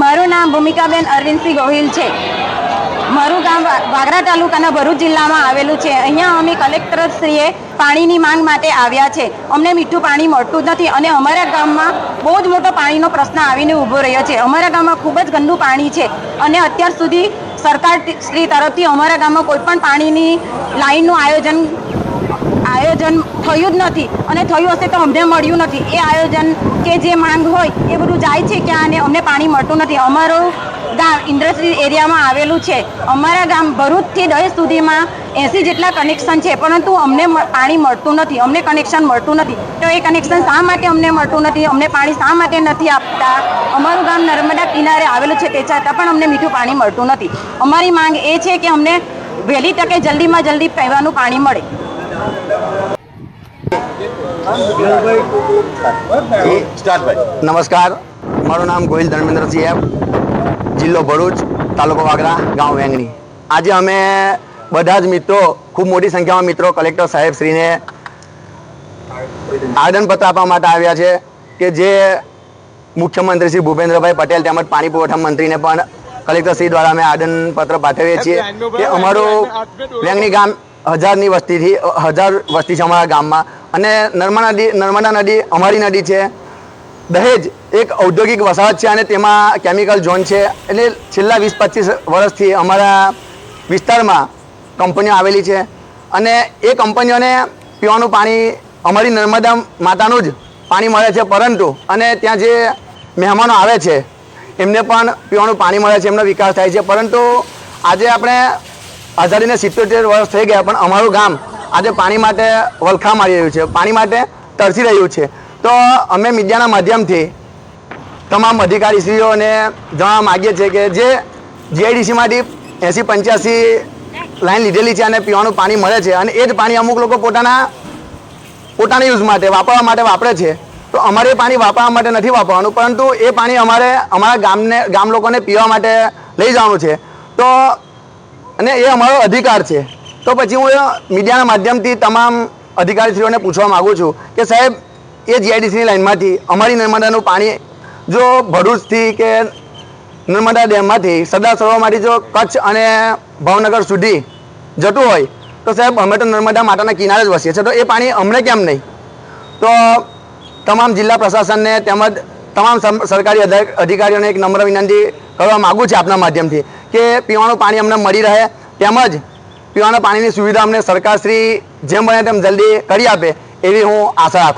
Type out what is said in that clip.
મારું નામ ભૂમિકાબેન અરવિંદસિંહ ગોહિલ છે। મારું ગામ વાગરા તાલુકાના ભરૂચ જિલ્લામાં આવેલું છે। અહીંયા અમે કલેક્ટરશ્રીએ પાણીની માંગ માટે આવ્યા છે। અમને મીઠું પાણી મળતું નથી અને અમારા ગામમાં બહુ જ મોટો પાણીનો પ્રશ્ન આવીને ઊભો રહ્યો છે। અમારા ગામમાં ખૂબ જ ગંદુ પાણી છે અને અત્યાર સુધી સરકાર શ્રી તરફથી અમારા ગામમાં કોઈ પણ પાણીની લાઈનનું આયોજન થયું જ નથી અને થયું હશે તો અમને મળ્યું નથી। એ આયોજન કે જે માંગ હોય એ બધું જાય છે ક્યાં અને અમને પાણી મળતું નથી। અમારું ગામ ઇન્ડસ્ટ્રી એરિયામાં આવેલું છે। અમારા ગામ ભરૂચથી દહેજ સુધીમાં 80 જેટલા કનેક્શન છે, પરંતુ અમને પાણી મળતું નથી, અમને કનેક્શન મળતું નથી। તો એ કનેક્શન શા માટે અમને મળતું નથી, અમને પાણી શા માટે નથી આપતા? અમારું ગામ નર્મદા કિનારે આવેલું છે, તે છતાં પણ અમને મીઠું પાણી મળતું નથી। અમારી માંગ એ છે કે અમને વહેલી તકે જલ્દીમાં જલ્દી પીવાનું પાણી મળે। नमस्कार, मारू नाम गोहिल धर्मेंद्रसिंह है, जिल्लो भरूच, तालुको वागरा, गांव वेंगणी। आज अमे बधा ज मित्रों, खूब मोटी संख्या में मित्रों कलेक्टर साहेब श्री ने आवेदनपत्र आपवा माटे आव्या छे कि जे मुख्यमंत्री श्री भूपेन्द्रभाई पटेल तेमज पाणी पुरवठा मंत्री ने पण कलेक्टर श्री द्वारा अमे आवेदनपत्र पाठवीए छीए कि अमारुं वेंगणी गाम 1000 वस्ती थी 1000 वस्ती है अमरा गाम में अने नर्मदा नदी अमारी नदी है। दहेज एक औद्योगिक वसाहत है, तेमां केमिकल झोन है, एटले छेल्ला 20-25 वर्षथी अमरा विस्तार में कंपनीओ आवेली है अने ए कंपनीओने पीवानुं पाणी अमारी नर्मदा मातानुं ज पाणी मळे छे, परंतु अने त्यां जे मेहमानो आवे छे एमने पण पीवानुं पाणी मळे छे, एमनो विकास थाय छे। परंतु आजे आपणे आजादी ने 77 वर्ष थई गया पण अमारुं गाम आज पानी माटे वलखा मारी रह्युं छे, पानी माटे तरसी रह्युं छे। तो अमे मीडियाना माध्यमथी तमाम अधिकारीश्रीओने जणाववा मागीए छीए कि जे जीआईडीसी मांथी 80-85 लाइन लीधेली छे अने पीवानुं पाणी मळे छे अने ए ज पाणी अमुक लोको पोताना यूज माटे वापरवा माटे वापरे छे, तो अमारे पाणी वापरवा माटे नथी वापरवानुं, परंतु ए पाणी अमारे अमारा गाम लोकोने पीवा माटे लई जवानुं छे। तो अने ए अमारो अधिकार छे। तो पछी हूँ मीडिया माध्यम थी तमाम अधिकारीश्रीओने पूछवा मागू छूँ कि साहेब ए जीआईडीसी लाइन में अमारी नर्मदानुं पाणी जो भरूचथी के नर्मदा डेम में सरदार सरोवर में जो कच्छ अने भावनगर सुधी जतुं होय तो साहेब अमे तो नर्मदा माताना किनारे ज वसीए छीए, तो ए पाणी अमने केम नहीं? तो तमाम जिला प्रशासन ने तेमज तमाम सरकारी अधिकारीओने एक नम्र विनंती करवा मागू छे आपना माध्यमथी कि पीवानुं पाणी अमने मळी रहे, तेमज पीवाना पानी की सुविधा अमने सरकार श्री जेम बने तेम जल्दी करी आपे एवी हूँ आशा राखूँ।